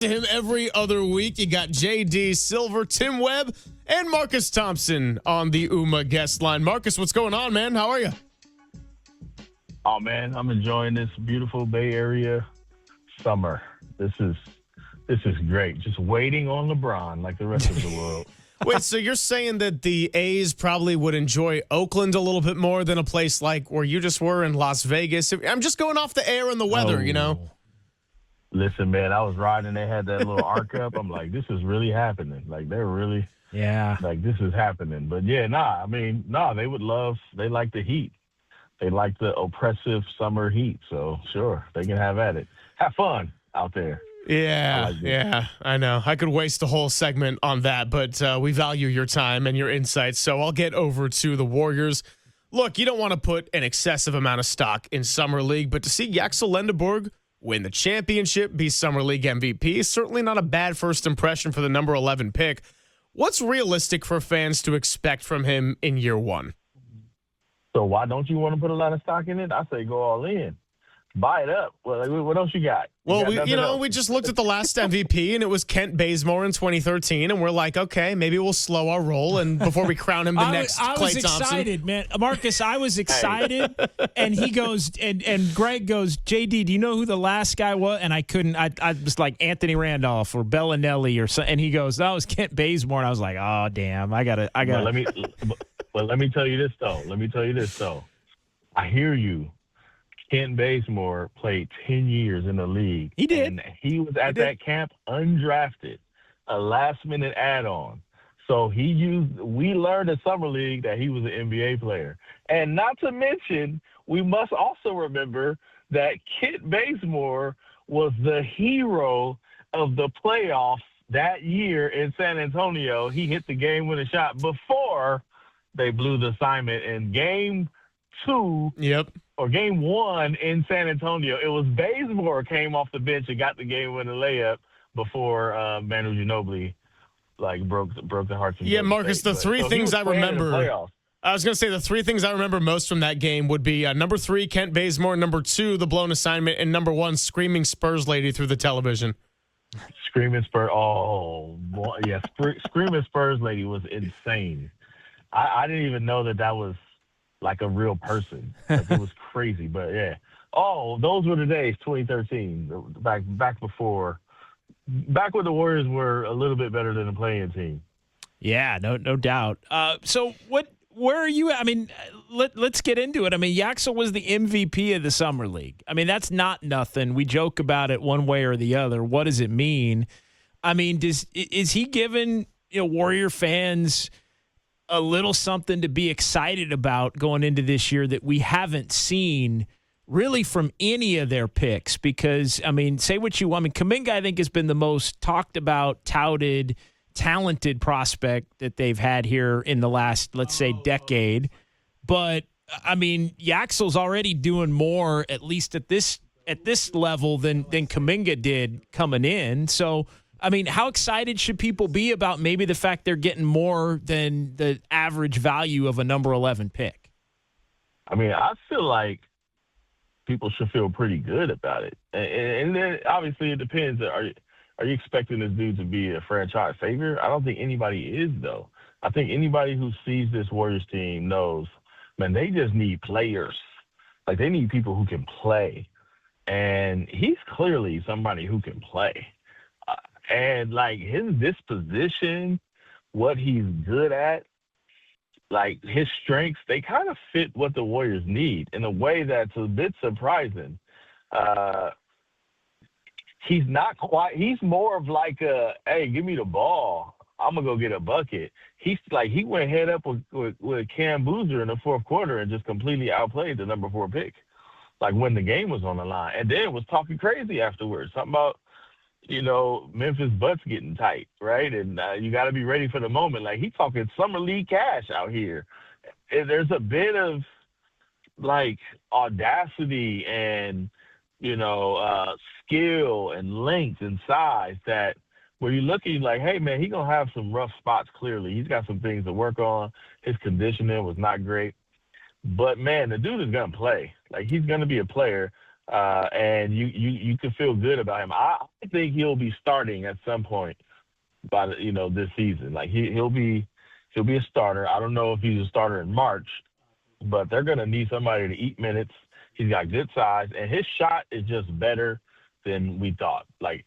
To him every other week. You got JD Silver, Tim Webb, and Marcus Thompson on the UMA guest line. Marcus, what's going on, man? How are you? Oh man, I'm enjoying this beautiful Bay Area summer. This is great. Just waiting on LeBron like the rest of the world. Wait, so you're saying that the A's probably would enjoy Oakland a little bit more than a place like where you just were in Las Vegas? I'm just going off the air and the weather, you know? Listen, man, I was riding. They had that little arc up. I'm like, this is really happening. Like, they're really, like, this is happening. But, yeah, they would love, they like the heat. They like the oppressive summer heat. So, sure, they can have at it. Have fun out there. Yeah, I know. I could waste a whole segment on that, but we value your time and your insights. So I'll get over to the Warriors. Look, you don't want to put an excessive amount of stock in Summer League, but to see Yaxel Lendeborg win the championship, be Summer League MVP, certainly not a bad first impression for the number 11 pick. What's realistic for fans to expect from him in year one? So why don't you want to put a lot of stock in it? I say go all in. Buy it up. Well, what else you got? We just looked at the last MVP, and it was Kent Bazemore in 2013, and we're like, okay, maybe we'll slow our roll and before we crown him the next Klay Thompson. I was excited, man. Marcus, I was excited, and he goes, and Greg goes, JD, do you know who the last guy was? And I couldn't. I was like Anthony Randolph or Bellinelli or something, and he goes, that was Kent Bazemore, and I was like, oh, damn, I got to. Well, let me tell you this, though. I hear you. Kent Bazemore played 10 years in the league. He did. And he was at that camp undrafted, a last-minute add-on. So we learned in Summer League that he was an NBA player. And not to mention, we must also remember that Kent Bazemore was the hero of the playoffs that year in San Antonio. He hit the game-winning shot before they blew the assignment in Game 2. Yep. Or Game 1 in San Antonio. It was Bazemore came off the bench and got the game-winning layup before Manu Ginobili broke the hearts. Yeah, Marcus. The three things I remember. I was going to say the three things I remember most from that game would be number 3, Kent Bazemore; number 2, the blown assignment; and number 1, screaming Spurs lady through the television. Screaming Spurs. Oh, boy, yeah. Screaming Spurs lady was insane. I didn't even know that was like a real person. Like, it was crazy, but yeah. Oh, those were the days, 2013, back when the Warriors were a little bit better than the playing team. Yeah, no doubt. So where are you at? I mean, let's get into it. I mean, Yaxel was the MVP of the Summer League. I mean, that's not nothing. We joke about it one way or the other. What does it mean? I mean, is he giving Warrior fans a little something to be excited about going into this year that we haven't seen really from any of their picks? Because, I mean, say what you want. I mean, Kuminga, I think, has been the most talked about, touted, talented prospect that they've had here in the last, let's say, decade. But, I mean, Yaxel's already doing more, at least at this level, than Kuminga did coming in. So, I mean, how excited should people be about maybe the fact they're getting more than the average value of a number 11 pick? I mean, I feel like people should feel pretty good about it. And then, obviously, it depends. Are you expecting this dude to be a franchise savior? I don't think anybody is, though. I think anybody who sees this Warriors team knows, man, they just need players. Like, they need people who can play. And he's clearly somebody who can play. And, like, his disposition, what he's good at, like, his strengths, they kind of fit what the Warriors need in a way that's a bit surprising. He's more of like hey, give me the ball. I'm going to go get a bucket. He's like, he went head up with Cam Boozer in the fourth quarter and just completely outplayed the number 4 pick, like when the game was on the line. And then was talking crazy afterwards, something about, Memphis butts getting tight, right? And you got to be ready for the moment. Like, he's talking Summer League cash out here. And there's a bit of, like, audacity and, skill and length and size that where you're looking like, hey, man, he's going to have some rough spots, clearly. He's got some things to work on. His conditioning was not great. But, man, the dude is going to play. Like, he's going to be a player. and you can feel good about him. I think he'll be starting at some point by this season. Like he'll be a starter. I don't know if he's a starter in March, but they're going to need somebody to eat minutes. He's got good size, and his shot is just better than we thought. Like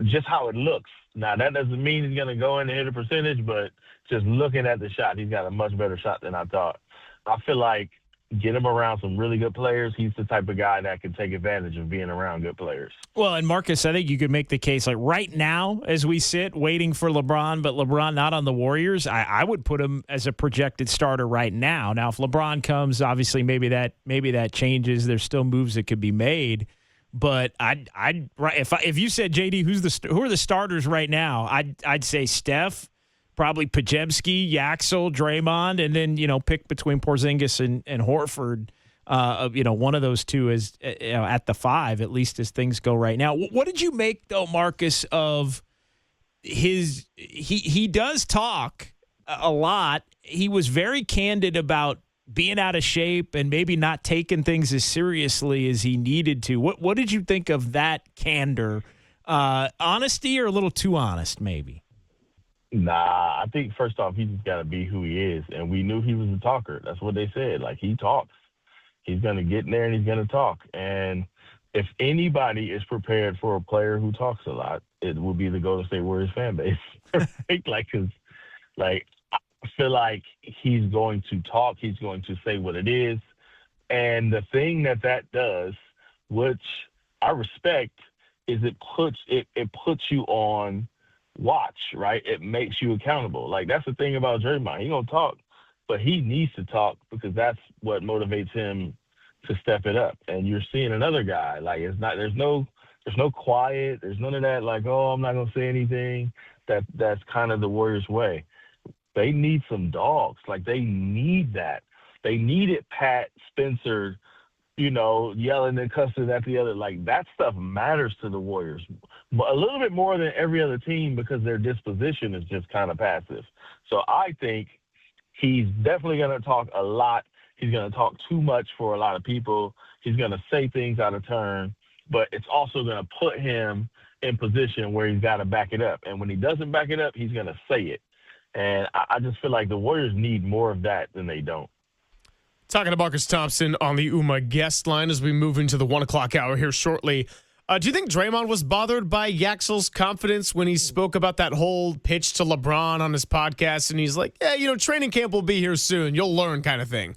just how it looks. Now that doesn't mean he's going to go in and hit a percentage, but just looking at the shot, he's got a much better shot than I thought. I feel like get him around some really good players. He's the type of guy that can take advantage of being around good players. Well, and Marcus, I think you could make the case like right now as we sit waiting for LeBron, but LeBron not on the Warriors, I would put him as a projected starter right now. Now, if LeBron comes, obviously maybe that changes. There's still moves that could be made. But if you said, JD, who are the starters right now, I'd say Steph, probably Podziemski, Yaxel, Draymond, and then pick between Porzingis and Horford. One of those two is at the 5, at least as things go right now. What did you make though, Marcus, of his? He does talk a lot. He was very candid about being out of shape and maybe not taking things as seriously as he needed to. What did you think of that candor? Honesty or a little too honest, maybe? Nah, I think first off, he just got to be who he is. And we knew he was a talker. That's what they said. Like, he talks. He's going to get in there and he's going to talk. And if anybody is prepared for a player who talks a lot, it will be the Golden State Warriors fan base. I feel like he's going to talk. He's going to say what it is. And the thing that does, which I respect, is it puts you on watch, right? It makes you accountable. Like, that's the thing about Draymond. He gonna talk, but he needs to talk because that's what motivates him to step it up. And you're seeing another guy. Like, there's no quiet. There's none of that. Like, oh, I'm not gonna say anything. That's kind of the Warriors' way. They need some dogs. Like, they need that. They needed Pat Spencer, yelling and cussing at the other. Like, that stuff matters to the Warriors. But a little bit more than every other team because their disposition is just kind of passive. So I think he's definitely going to talk a lot. He's going to talk too much for a lot of people. He's going to say things out of turn. But it's also going to put him in position where he's got to back it up. And when he doesn't back it up, he's going to say it. And I just feel like the Warriors need more of that than they don't. Talking to Marcus Thompson on the UMA guest line as we move into the 1 o'clock hour here shortly. Do you think Draymond was bothered by Yaxel's confidence when he spoke about that whole pitch to LeBron on his podcast? And he's like, yeah, training camp will be here soon. You'll learn kind of thing.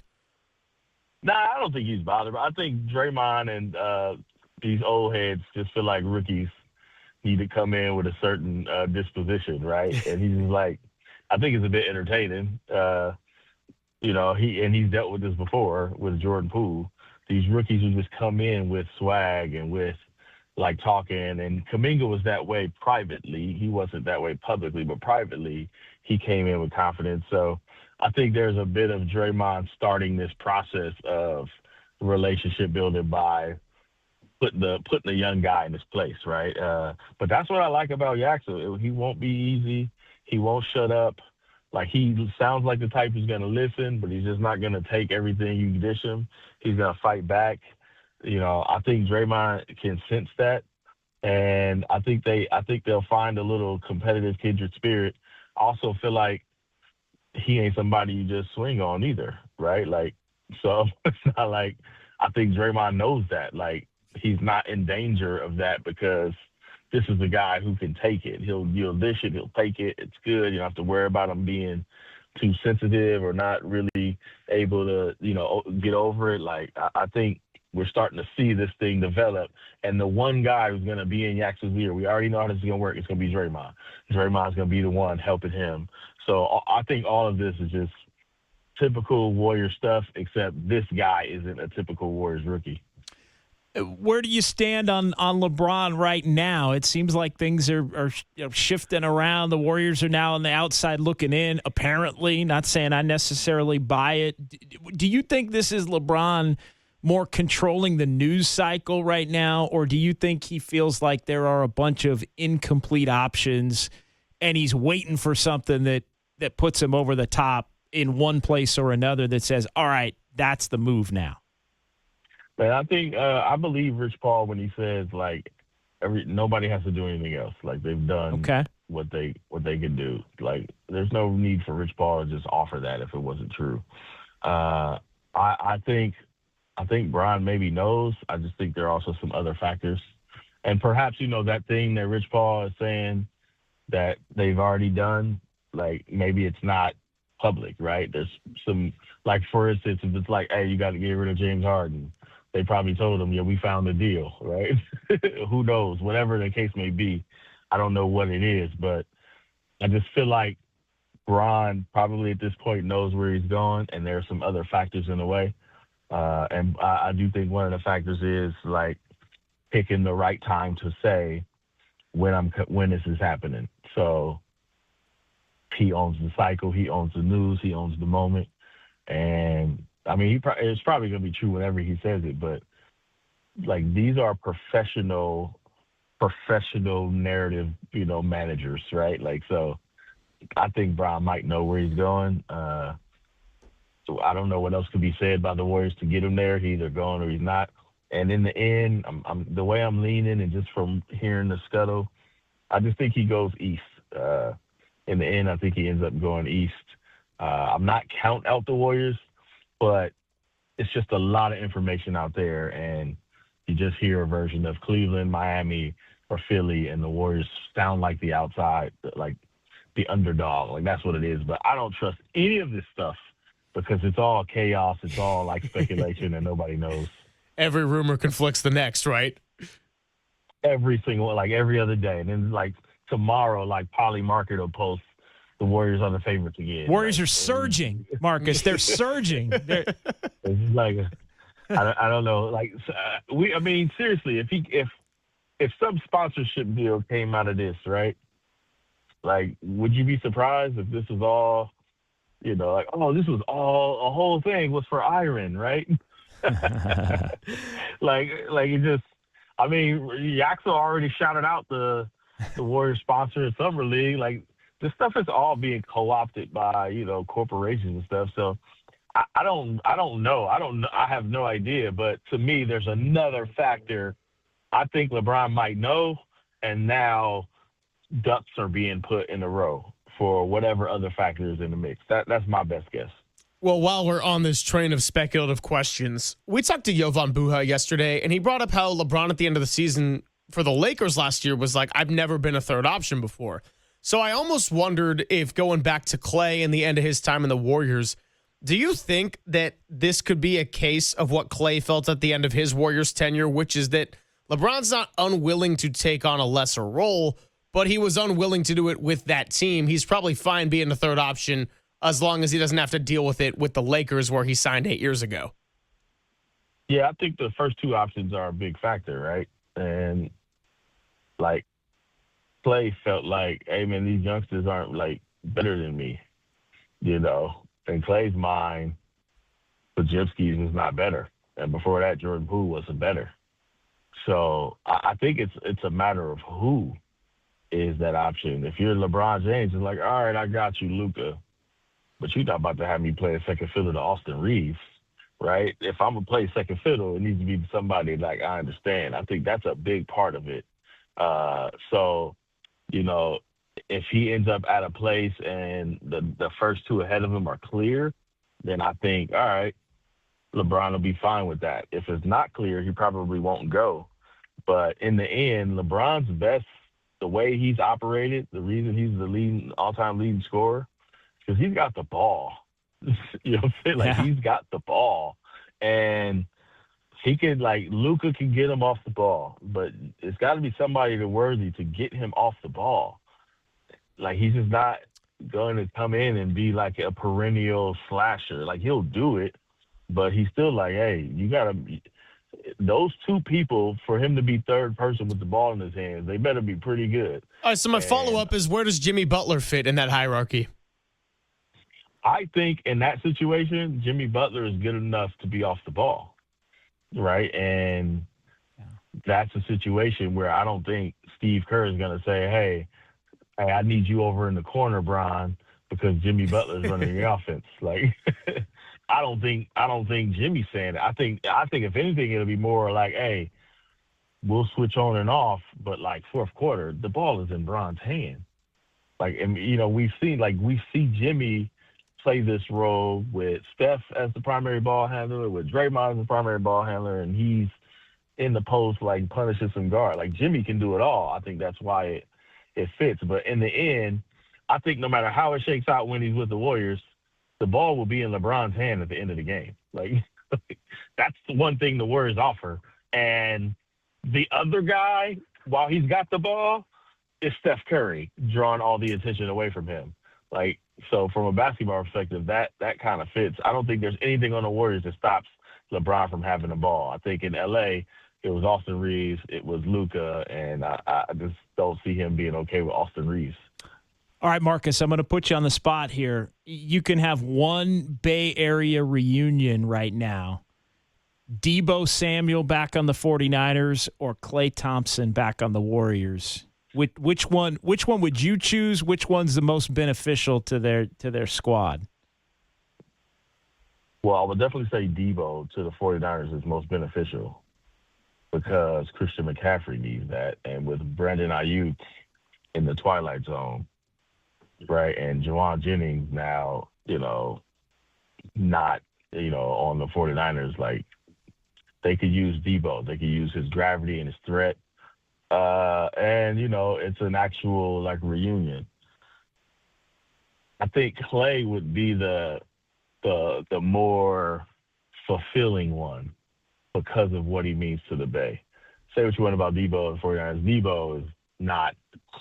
Nah, I don't think he's bothered. I think Draymond and these old heads just feel like rookies need to come in with a certain disposition, right? And he's just like, I think it's a bit entertaining. He's dealt with this before with Jordan Poole. These rookies who just come in with swag and with like talking. And Kuminga was that way privately. He wasn't that way publicly, but privately he came in with confidence. So I think there's a bit of Draymond starting this process of relationship building by putting the young guy in his place, right? But that's what I like about Yaxel. He won't be easy. He won't shut up. Like, he sounds like the type who's going to listen, but he's just not going to take everything you dish him. He's going to fight back. I think Draymond can sense that, and I think they'll find a little competitive kindred spirit. I also feel like he ain't somebody you just swing on either, right? Like, so it's not like I think Draymond knows that. Like, he's not in danger of that because this is the guy who can take it. He'll dish it. He'll take it. It's good. You don't have to worry about him being too sensitive or not really able to, get over it. Like, I think we're starting to see this thing develop. And the one guy who's going to be in Yaxel's ear, we already know how this is going to work. It's going to be Draymond. Draymond's going to be the one helping him. So I think all of this is just typical Warrior stuff, except this guy isn't a typical Warriors rookie. Where do you stand on LeBron right now? It seems like things are shifting around. The Warriors are now on the outside looking in, apparently. Not saying I necessarily buy it. Do you think this is LeBron more controlling the news cycle right now, or do you think he feels like there are a bunch of incomplete options and he's waiting for something that puts him over the top in one place or another that says, all right, that's the move now? Man, I think I believe Rich Paul when he says like nobody has to do anything else. Like they've done Okay. what they can do. Like there's no need for Rich Paul to just offer that if it wasn't true. I think Brian maybe knows. I just think there are also some other factors, and perhaps that thing that Rich Paul is saying that they've already done. Like maybe it's not public, right? There's some, like for instance, if it's like, hey, you got to get rid of James Harden, they probably told him, yeah, we found a deal, right? Who knows? Whatever the case may be, I don't know what it is, but I just feel like Bron probably at this point knows where he's going, and there are some other factors in the way. And I do think one of the factors is like picking the right time to say when this is happening. So he owns the cycle, he owns the news, he owns the moment, and I mean, it's probably going to be true whenever he says it. But like these are professional narrative, managers, right? Like so. I think Brian might know where he's going. So I don't know what else could be said by the Warriors to get him there. He's either going or he's not. And in the end, I'm the way I'm leaning, and just from hearing the scuttle, I just think he goes east. In the end, I think he ends up going east. I'm not counting out the Warriors, but it's just a lot of information out there, and you just hear a version of Cleveland, Miami, or Philly, and the Warriors sound like the outside, like the underdog. Like that's what it is. But I don't trust any of this stuff because it's all chaos. It's all like speculation and nobody knows. Every rumor conflicts the next, right? Every single, like every other day. And then like tomorrow, like Polly Market will post the Warriors are the favorites again. Warriors like, are surging, Marcus. They're surging. It's like, I don't know. Like I mean, seriously, if some sponsorship deal came out of this, right? Like, would you be surprised if this was all, like, oh, this was all, a whole thing was for iron, right? like it just, I mean, Yaxel already shouted out the Warriors sponsor in Summer League. Like, this stuff is all being co-opted by, corporations and stuff. So I don't know. I have no idea. But to me, there's another factor. I think LeBron might know, and now ducks are being put in a row for whatever other factors in the mix. That's my best guess. Well, while we're on this train of speculative questions, we talked to Jovan Buha yesterday, and he brought up how LeBron at the end of the season for the Lakers last year was like, I've never been a third option before. So I almost wondered if going back to Clay and the end of his time in the Warriors, do you think that this could be a case of what Clay felt at the end of his Warriors tenure, which is that LeBron's not unwilling to take on a lesser role, but he was unwilling to do it with that team. He's probably fine being a third option as long as he doesn't have to deal with it with the Lakers where he signed 8 years ago. Yeah, I think the first two options are a big factor, right? And, like, Clay felt like, hey, man, these youngsters aren't, like, better than me, In Clay's mind, Podziemski's is not better. And before that, Jordan Poole wasn't better. So I think it's a matter of who is that option. If you're LeBron James, it's like, all right, I got you, Luka, but you're not about to have me play a second fiddle to Austin Reeves, right? If I'm going to play second fiddle, it needs to be somebody like I understand. I think that's a big part of it. So, if he ends up at a place and the first two ahead of him are clear, then I think, all right, LeBron will be fine with that. If it's not clear, he probably won't go. But in the end, LeBron's best, the way he's operated, the reason he's the all-time leading scorer, because he's got the ball. You know what I'm saying? Like, he's got the ball. And he could, like, Luka can get him off the ball, but it's got to be somebody that's worthy to get him off the ball. Like, he's just not going to come in and be like a perennial slasher. Like, he'll do it, but he's still like, hey, you got to – those two people, for him to be third person with the ball in his hands, they better be pretty good. All right, so my follow-up is, where does Jimmy Butler fit in that hierarchy? I think in that situation, Jimmy Butler is good enough to be off the ball, right? And that's a situation where I don't think Steve Kerr is going to say, hey, I need you over in the corner, Bron, because Jimmy Butler is running the offense. Like, I don't think Jimmy's saying it. I think if anything, it'll be more like, hey, we'll switch on and off, but like fourth quarter, the ball is in Bron's hand. Like, and we see Jimmy play this role with Steph as the primary ball handler, with Draymond as the primary ball handler, and he's in the post, like punishing some guard. Like Jimmy can do it all. I think that's why it fits. But in the end, I think no matter how it shakes out when he's with the Warriors, the ball will be in LeBron's hand at the end of the game. Like that's the one thing the Warriors offer. And the other guy, while he's got the ball, is Steph Curry, drawing all the attention away from him. Like, so from a basketball perspective, that kind of fits. I don't think there's anything on the Warriors that stops LeBron from having the ball. I think in LA, it was Austin Reeves, it was Luka, and I just don't see him being okay with Austin Reeves. All right, Marcus, I'm going to put you on the spot here. You can have one Bay Area reunion right now. Debo Samuel back on the 49ers or Klay Thompson back on the Warriors. Which one would you choose? Which one's the most beneficial to their squad? Well, I would definitely say Debo to the 49ers is most beneficial because Christian McCaffrey needs that. And with Brandon Ayuk in the twilight zone, right, and Juwan Jennings now, not, on the 49ers, like, they could use Debo. They could use his gravity and his threat. And, it's an actual, like, reunion. I think Klay would be the more fulfilling one because of what he means to the Bay. Say what you want about Debo and 49ers. Debo is not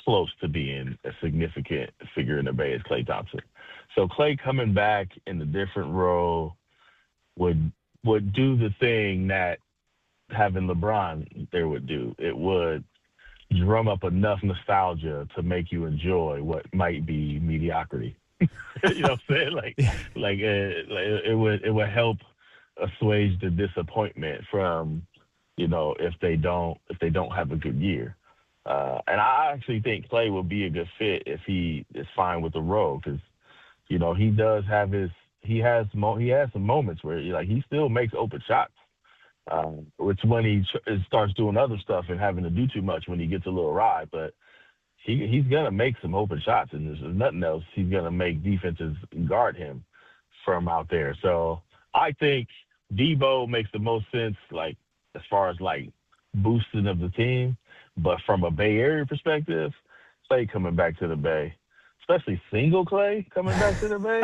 close to being a significant figure in the Bay as Klay Thompson. So Klay coming back in a different role would do the thing that having LeBron there would do. It would drum up enough nostalgia to make you enjoy what might be mediocrity. You know what I'm saying? It would help assuage the disappointment from, if they don't have a good year. And I actually think Klay will be a good fit if he is fine with the role because, he does have he has some moments where he still makes open shots. It's when he starts doing other stuff and having to do too much when he gets a little awry, but he's going to make some open shots, and there's nothing else he's going to make defenses guard him from out there. So I think Debo makes the most sense, like, as far as, like, boosting of the team. But from a Bay Area perspective, Klay coming back to the Bay, especially single Klay coming back to the Bay,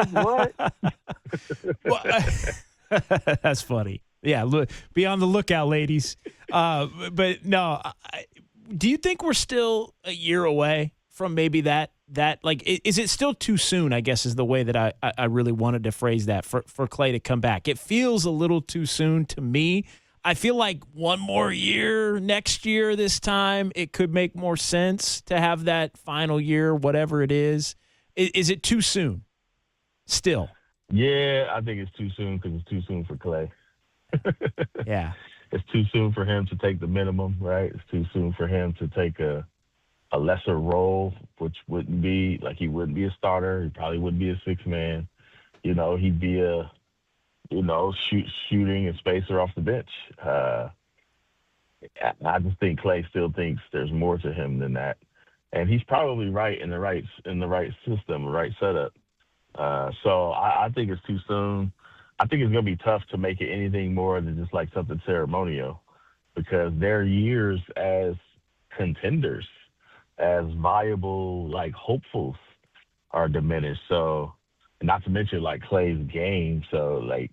what? That's funny. Yeah, look, be on the lookout, ladies. But no, do you think we're still a year away from maybe that? Like, is it still too soon? I guess is the way that I really wanted to phrase that for Klay to come back. It feels a little too soon to me. I feel like one more year, next year, this time, it could make more sense to have that final year, whatever it is. Is it too soon still? Yeah, I think it's too soon because it's too soon for Klay. Yeah. It's too soon for him to take the minimum, right? It's too soon for him to take a lesser role, which wouldn't be, like, he wouldn't be a starter. He probably wouldn't be a sixth man. He'd be a shooting and spacer off the bench. I just think Klay still thinks there's more to him than that, and he's probably right in the right system, the right setup. So I think it's too soon. I think it's gonna be tough to make it anything more than just like something ceremonial, because their years as contenders, as viable, like, hopefuls are diminished. So, not to mention, like, Klay's game. So, like,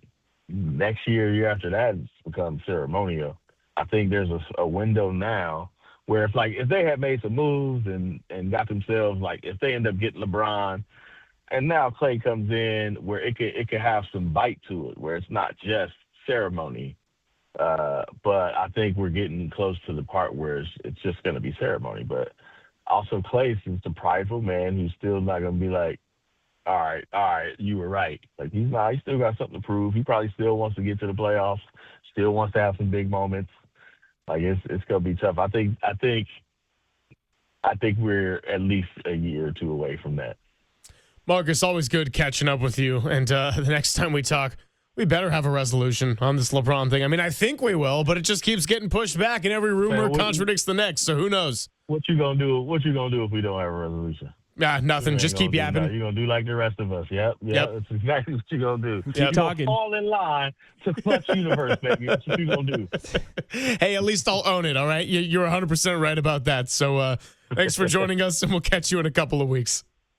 next year after that, it's become ceremonial. I think there's a window now where if they had made some moves and got themselves, like, if they end up getting LeBron and now Klay comes in, where it could have some bite to it, where it's not just ceremony. But I think we're getting close to the part where it's just going to be ceremony. But also Klay is the prideful man who's still not going to be like, all right, you were right. Like, he's not. He still got something to prove. He probably still wants to get to the playoffs. Still wants to have some big moments. Like, it's gonna be tough. I think we're at least a year or two away from that. Marcus, always good catching up with you. And the next time we talk, We better have a resolution on this LeBron thing. I mean, I think we will, but it just keeps getting pushed back, and every rumor contradicts the next. So who knows? What you gonna do? What you gonna do if we don't have a resolution? Nothing. Just keep yapping. You're going to do like the rest of us. Yep. That's exactly what you're going to do. Keep talking. Fall in line to Clutch Universe, baby. That's what you're going to do. Hey, at least I'll own it, all right? You're 100% right about that. So thanks for joining us, and we'll catch you in a couple of weeks.